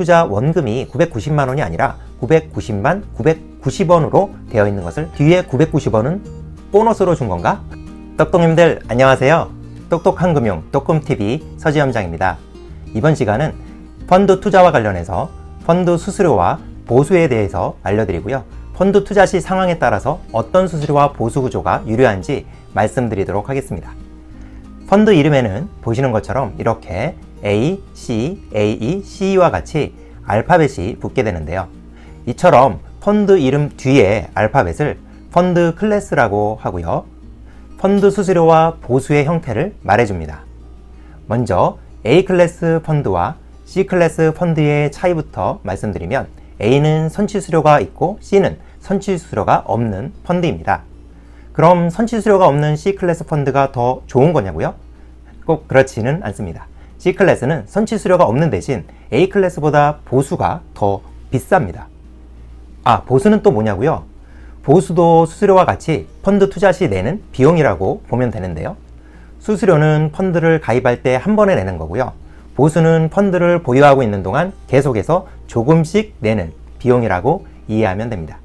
투자 원금이 990만 원이 아니라 990만 990원으로 되어 있는 것을 뒤에 990원은 보너스로 준 건가? 똑똑님들 안녕하세요. 똑똑한 금융 똑금TV 서지현장입니다. 이번 시간은 펀드 투자와 관련해서 펀드 수수료와 보수에 대해서 알려드리고요. 펀드 투자 시 상황에 따라서 어떤 수수료와 보수 구조가 유리한지 말씀드리도록 하겠습니다. 펀드 이름에는 보시는 것처럼 이렇게 A, C, AE, CE와 같이 알파벳이 붙게 되는데요. 이처럼 펀드 이름 뒤에 알파벳을 펀드 클래스라고 하고요. 펀드 수수료와 보수의 형태를 말해줍니다. 먼저 A 클래스 펀드와 C 클래스 펀드의 차이부터 말씀드리면 A는 선취수료가 있고 C는 선취수료가 없는 펀드입니다. 그럼 선취수료가 없는 C 클래스 펀드가 더 좋은 거냐고요? 꼭 그렇지는 않습니다. C 클래스는 선취수료가 없는 대신 A 클래스보다 보수가 더 비쌉니다. 보수는 또 뭐냐고요? 보수도 수수료와 같이 펀드 투자 시 내는 비용이라고 보면 되는데요. 수수료는 펀드를 가입할 때 한 번에 내는 거고요. 보수는 펀드를 보유하고 있는 동안 계속해서 조금씩 내는 비용이라고 이해하면 됩니다.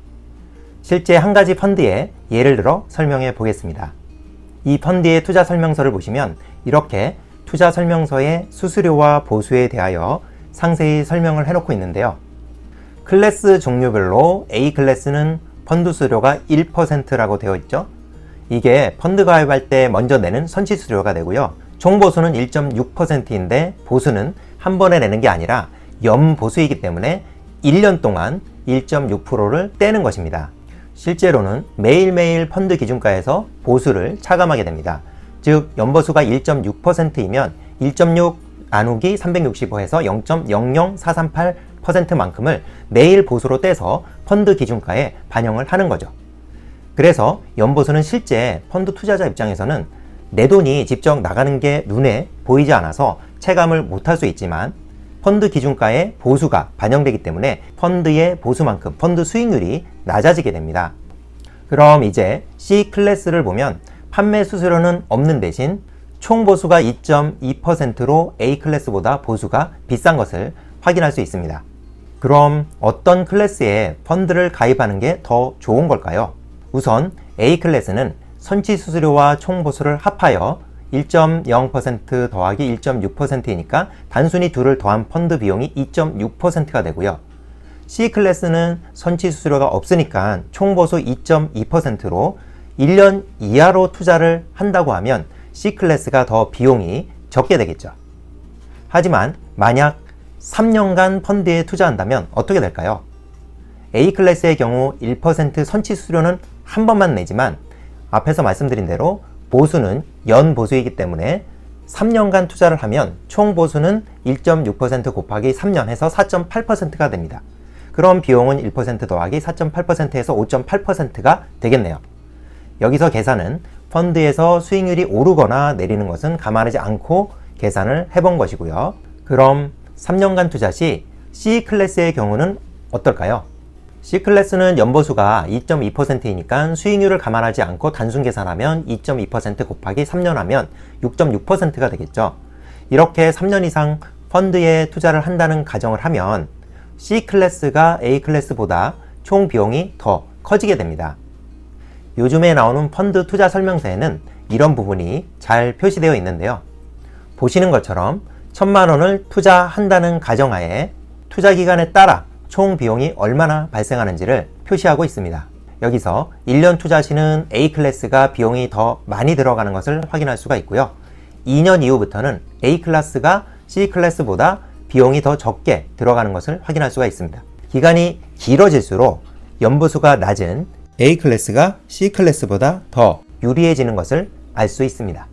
실제 한 가지 펀드의 예를 들어 설명해 보겠습니다. 이 펀드의 투자 설명서를 보시면 이렇게 투자 설명서에 수수료와 보수에 대하여 상세히 설명을 해놓고 있는데요. 클래스 종류별로 A 클래스는 펀드 수수료가 1%라고 되어 있죠. 이게 펀드 가입할 때 먼저 내는 선취수료가 되고요. 총 보수는 1.6%인데 보수는 한 번에 내는 게 아니라 연보수이기 때문에 1년 동안 1.6%를 떼는 것입니다. 실제로는 매일매일 펀드 기준가에서 보수를 차감하게 됩니다. 즉 연보수가 1.6%이면 1.6 나누기 365해서 0.00438%만큼을 매일 보수로 떼서 펀드 기준가에 반영을 하는 거죠. 그래서 연보수는 실제 펀드 투자자 입장에서는 내 돈이 직접 나가는 게 눈에 보이지 않아서 체감을 못할 수 있지만 펀드 기준가에 보수가 반영되기 때문에 펀드의 보수만큼 펀드 수익률이 낮아지게 됩니다. 그럼 이제 C 클래스를 보면 판매 수수료는 없는 대신 총 보수가 2.2%로 A 클래스보다 보수가 비싼 것을 확인할 수 있습니다. 그럼 어떤 클래스에 펀드를 가입하는 게 더 좋은 걸까요? 우선 A 클래스는 선취 수수료와 총 보수를 합하여 1.0% 더하기 1.6%이니까 단순히 둘을 더한 펀드 비용이 2.6%가 되고요. C 클래스는 선취 수수료가 없으니까 총 보수 2.2%로 1년 이하로 투자를 한다고 하면 C 클래스가 더 비용이 적게 되겠죠. 하지만 만약 3년간 펀드에 투자한다면 어떻게 될까요? A 클래스의 경우 1% 선취 수수료는 한 번만 내지만 앞에서 말씀드린 대로 보수는 연보수이기 때문에 3년간 투자를 하면 총 보수는 1.6% 곱하기 3년 해서 4.8%가 됩니다. 그럼 비용은 1% 더하기 4.8%에서 5.8%가 되겠네요. 여기서 계산은 펀드에서 수익률이 오르거나 내리는 것은 감안하지 않고 계산을 해본 것이고요. 그럼 3년간 투자 시 C 클래스의 경우는 어떨까요? C 클래스는 연보수가 2.2%이니까 수익률을 감안하지 않고 단순 계산하면 2.2% 곱하기 3년 하면 6.6%가 되겠죠. 이렇게 3년 이상 펀드에 투자를 한다는 가정을 하면 C 클래스가 A 클래스보다 총 비용이 더 커지게 됩니다. 요즘에 나오는 펀드 투자 설명서에는 이런 부분이 잘 표시되어 있는데요. 보시는 것처럼 1,000만 원을 투자한다는 가정하에 투자 기간에 따라 총 비용이 얼마나 발생하는지를 표시하고 있습니다. 여기서 1년 투자 시는 A 클래스가 비용이 더 많이 들어가는 것을 확인할 수가 있고요. 2년 이후부터는 A 클래스가 C 클래스보다 비용이 더 적게 들어가는 것을 확인할 수가 있습니다. 기간이 길어질수록 연보수가 낮은 A 클래스가 C 클래스보다 더 유리해지는 것을 알 수 있습니다.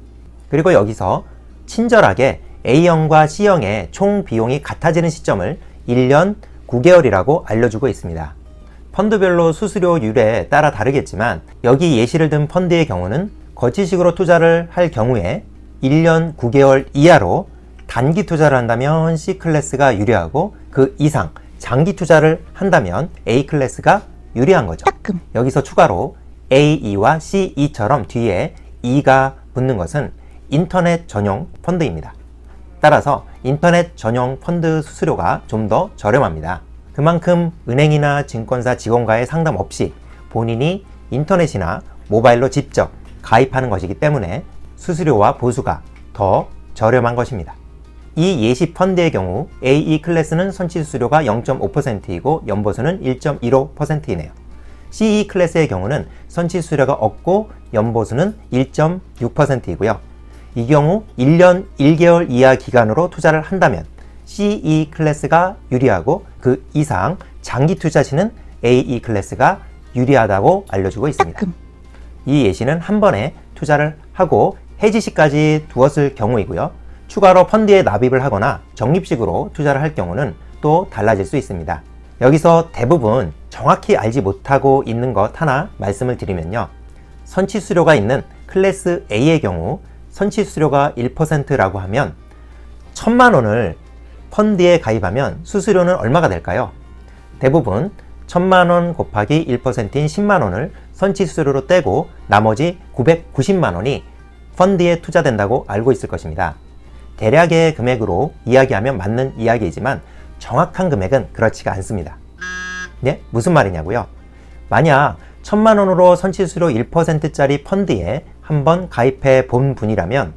그리고 여기서 친절하게 A형과 C형의 총 비용이 같아지는 시점을 1년 9개월이라고 알려주고 있습니다. 펀드별로 수수료율에 따라 다르겠지만 여기 예시를 든 펀드의 경우는 거치식으로 투자를 할 경우에 1년 9개월 이하로 단기 투자를 한다면 C 클래스가 유리하고 그 이상 장기 투자를 한다면 A 클래스가 유리한 거죠. 여기서 추가로 AE와 CE처럼 뒤에 E가 붙는 것은 인터넷 전용 펀드입니다. 따라서 인터넷 전용 펀드 수수료가 좀 더 저렴합니다. 그만큼 은행이나 증권사 직원과의 상담 없이 본인이 인터넷이나 모바일로 직접 가입하는 것이기 때문에 수수료와 보수가 더 저렴한 것입니다. 이 예시 펀드의 경우 AE 클래스는 선취 수수료가 0.5%이고 연보수는 1.15%이네요. CE 클래스의 경우는 선취 수수료가 없고 연보수는 1.6%이고요. 이 경우 1년 1개월 이하 기간으로 투자를 한다면 CE 클래스가 유리하고 그 이상 장기 투자 시는 AE 클래스가 유리하다고 알려주고 있습니다. 이 예시는 한 번에 투자를 하고 해지 시까지 두었을 경우이고요. 추가로 펀드에 납입을 하거나 적립식으로 투자를 할 경우는 또 달라질 수 있습니다. 여기서 대부분 정확히 알지 못하고 있는 것 하나 말씀을 드리면요. 선취 수수료가 있는 클래스 A의 경우 선취 수수료가 1%라고 하면 1,000만 원을 펀드에 가입하면 수수료는 얼마가 될까요? 대부분 1,000만 원 곱하기 1%인 10만 원을 선취 수수료로 떼고 나머지 990만 원이 펀드에 투자된다고 알고 있을 것입니다. 대략의 금액으로 이야기하면 맞는 이야기이지만 정확한 금액은 그렇지가 않습니다. 네? 무슨 말이냐고요? 만약 1,000만 원으로 선취 수수료 1%짜리 펀드에 한번 가입해 본 분이라면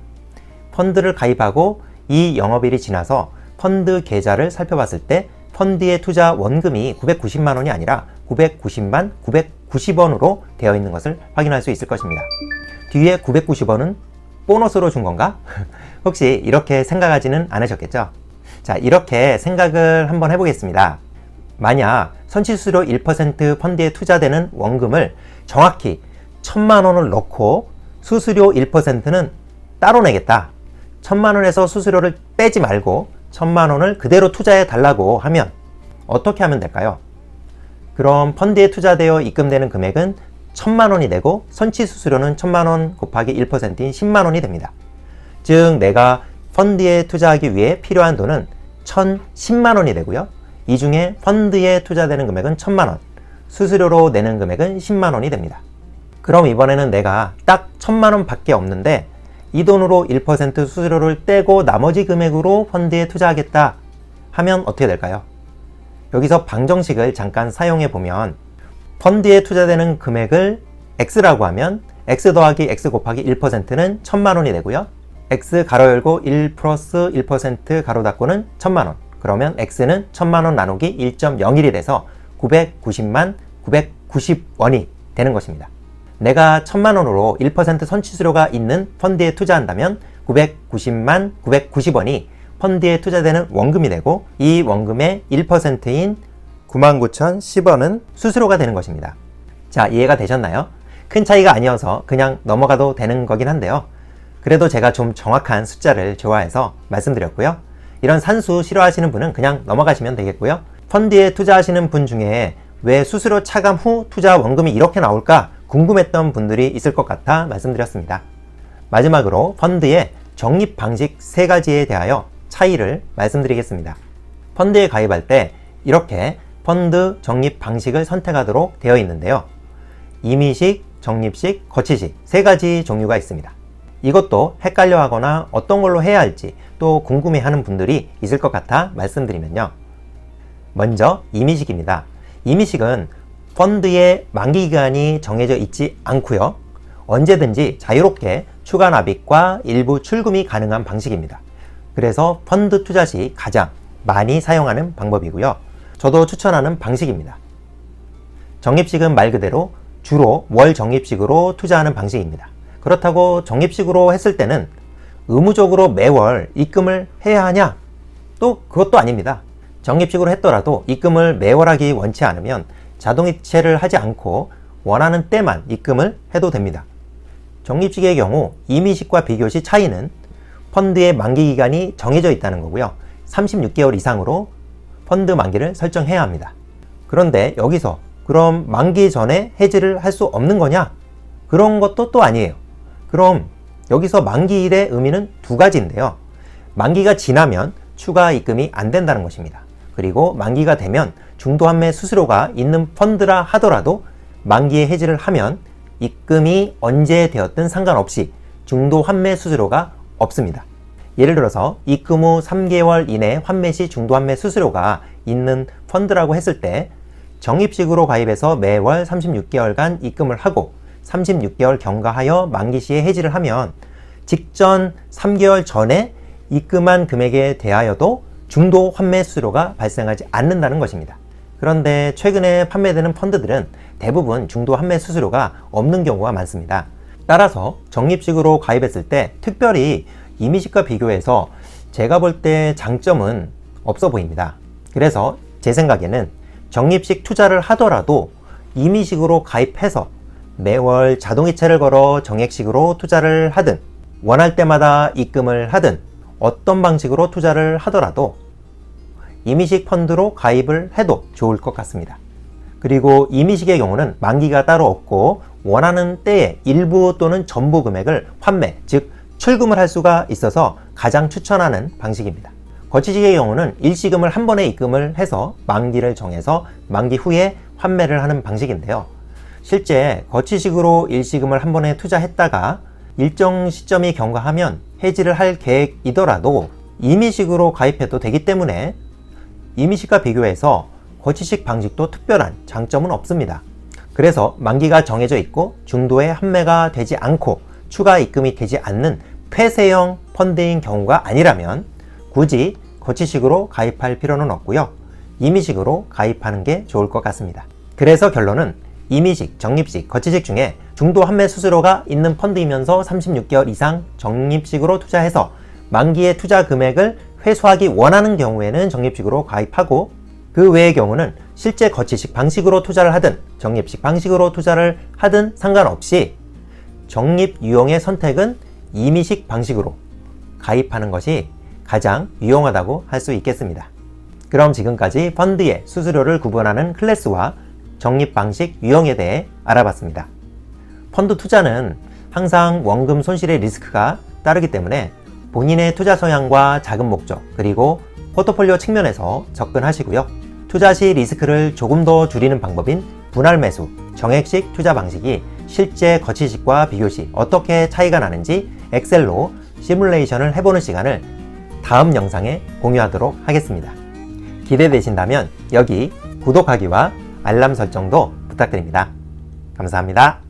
펀드를 가입하고 이 영업일이 지나서 펀드 계좌를 살펴봤을 때 펀드의 투자 원금이 990만 원이 아니라 990만 990원으로 되어 있는 것을 확인할 수 있을 것입니다. 뒤에 990원은 보너스로 준 건가? 혹시 이렇게 생각하지는 않으셨겠죠? 자, 이렇게 생각을 한번 해보겠습니다. 만약 선취수수료 1% 펀드에 투자되는 원금을 정확히 1,000만 원을 넣고 수수료 1%는 따로 내겠다. 1,000만 원에서 수수료를 빼지 말고 1,000만 원을 그대로 투자해 달라고 하면 어떻게 하면 될까요? 그럼 펀드에 투자되어 입금되는 금액은 1,000만 원이 되고 선취 수수료는 1,000만 원 곱하기 1%인 10만 원이 됩니다. 즉 내가 펀드에 투자하기 위해 필요한 돈은 1,010만 원이 되고요. 이 중에 펀드에 투자되는 금액은 1,000만 원, 수수료로 내는 금액은 10만 원이 됩니다. 그럼 이번에는 내가 딱 1,000만 원 밖에 없는데 이 돈으로 1% 수수료를 떼고 나머지 금액으로 펀드에 투자하겠다 하면 어떻게 될까요? 여기서 방정식을 잠깐 사용해 보면 펀드에 투자되는 금액을 X라고 하면 X 더하기 X 곱하기 1%는 1,000만 원이 되고요. X 가로 열고 1 플러스 1% 가로 닫고는 1,000만 원. 그러면 X는 1,000만 원 나누기 1.01이 돼서 990만 990원이 되는 것입니다. 내가 1,000만 원으로 1% 선취수료가 있는 펀드에 투자한다면 990만 990원이 펀드에 투자되는 원금이 되고 이 원금의 1%인 99,010원은 수수료가 되는 것입니다. 자, 이해가 되셨나요? 큰 차이가 아니어서 그냥 넘어가도 되는 거긴 한데요. 그래도 제가 좀 정확한 숫자를 좋아해서 말씀드렸고요. 이런 산수 싫어하시는 분은 그냥 넘어가시면 되겠고요. 펀드에 투자하시는 분 중에 왜 수수료 차감 후 투자 원금이 이렇게 나올까 궁금했던 분들이 있을 것 같아 말씀드렸습니다. 마지막으로 펀드의 적립 방식 3가지에 대하여 차이를 말씀드리겠습니다. 펀드에 가입할 때 이렇게 펀드 적립 방식을 선택하도록 되어 있는데요. 임의식, 적립식, 거치식 3가지 종류가 있습니다. 이것도 헷갈려 하거나 어떤 걸로 해야 할지 또 궁금해 하는 분들이 있을 것 같아 말씀드리면요. 먼저 임의식입니다. 임의식은 펀드의 만기기간이 정해져 있지 않고요. 언제든지 자유롭게 추가 납입과 일부 출금이 가능한 방식입니다. 그래서 펀드 투자 시 가장 많이 사용하는 방법이고요. 저도 추천하는 방식입니다. 적립식은 말 그대로 주로 월 적립식으로 투자하는 방식입니다. 그렇다고 적립식으로 했을 때는 의무적으로 매월 입금을 해야 하냐? 또 그것도 아닙니다. 적립식으로 했더라도 입금을 매월 하기 원치 않으면 자동이체를 하지 않고 원하는 때만 입금을 해도 됩니다. 적립식의 경우 임의식과 비교시 차이는 펀드의 만기기간이 정해져 있다는 거고요. 36개월 이상으로 펀드 만기를 설정해야 합니다. 그런데 여기서 그럼 만기 전에 해지를 할 수 없는 거냐? 그런 것도 또 아니에요. 그럼 여기서 만기일의 의미는 2가지인데요. 만기가 지나면 추가 입금이 안 된다는 것입니다. 그리고 만기가 되면 중도환매 수수료가 있는 펀드라 하더라도 만기에 해지를 하면 입금이 언제 되었든 상관없이 중도환매 수수료가 없습니다. 예를 들어서 입금 후 3개월 이내 환매 시 중도환매 수수료가 있는 펀드라고 했을 때 적립식으로 가입해서 매월 36개월간 입금을 하고 36개월 경과하여 만기 시에 해지를 하면 직전 3개월 전에 입금한 금액에 대하여도 중도 환매 수수료가 발생하지 않는다는 것입니다. 그런데 최근에 판매되는 펀드들은 대부분 중도 환매 수수료가 없는 경우가 많습니다. 따라서 적립식으로 가입했을 때 특별히 임의식과 비교해서 제가 볼 때 장점은 없어 보입니다. 그래서 제 생각에는 적립식 투자를 하더라도 임의식으로 가입해서 매월 자동이체를 걸어 정액식으로 투자를 하든 원할 때마다 입금을 하든 어떤 방식으로 투자를 하더라도 임의식 펀드로 가입을 해도 좋을 것 같습니다. 그리고 임의식의 경우는 만기가 따로 없고 원하는 때에 일부 또는 전부 금액을 환매, 즉 출금을 할 수가 있어서 가장 추천하는 방식입니다. 거치식의 경우는 일시금을 한 번에 입금을 해서 만기를 정해서 만기 후에 환매를 하는 방식인데요. 실제 거치식으로 일시금을 한 번에 투자했다가 일정 시점이 경과하면 해지를 할 계획이더라도 임의식으로 가입해도 되기 때문에 임의식과 비교해서 거치식 방식도 특별한 장점은 없습니다. 그래서 만기가 정해져 있고 중도에 환매가 되지 않고 추가 입금이 되지 않는 폐쇄형 펀드인 경우가 아니라면 굳이 거치식으로 가입할 필요는 없고요. 임의식으로 가입하는 게 좋을 것 같습니다. 그래서 결론은 임의식, 적립식, 거치식 중에 중도 환매 수수료가 있는 펀드이면서 36개월 이상 적립식으로 투자해서 만기의 투자 금액을 회수하기 원하는 경우에는 적립식으로 가입하고 그 외의 경우는 실제 거치식 방식으로 투자를 하든 적립식 방식으로 투자를 하든 상관없이 적립 유형의 선택은 임의식 방식으로 가입하는 것이 가장 유용하다고 할 수 있겠습니다. 그럼 지금까지 펀드의 수수료를 구분하는 클래스와 적립 방식 유형에 대해 알아봤습니다. 펀드 투자는 항상 원금 손실의 리스크가 따르기 때문에 본인의 투자 성향과 자금 목적 그리고 포트폴리오 측면에서 접근하시고요. 투자 시 리스크를 조금 더 줄이는 방법인 분할 매수, 정액식 투자 방식이 실제 거치식과 비교 시 어떻게 차이가 나는지 엑셀로 시뮬레이션을 해보는 시간을 다음 영상에 공유하도록 하겠습니다. 기대되신다면 여기 구독하기와 알람 설정도 부탁드립니다. 감사합니다.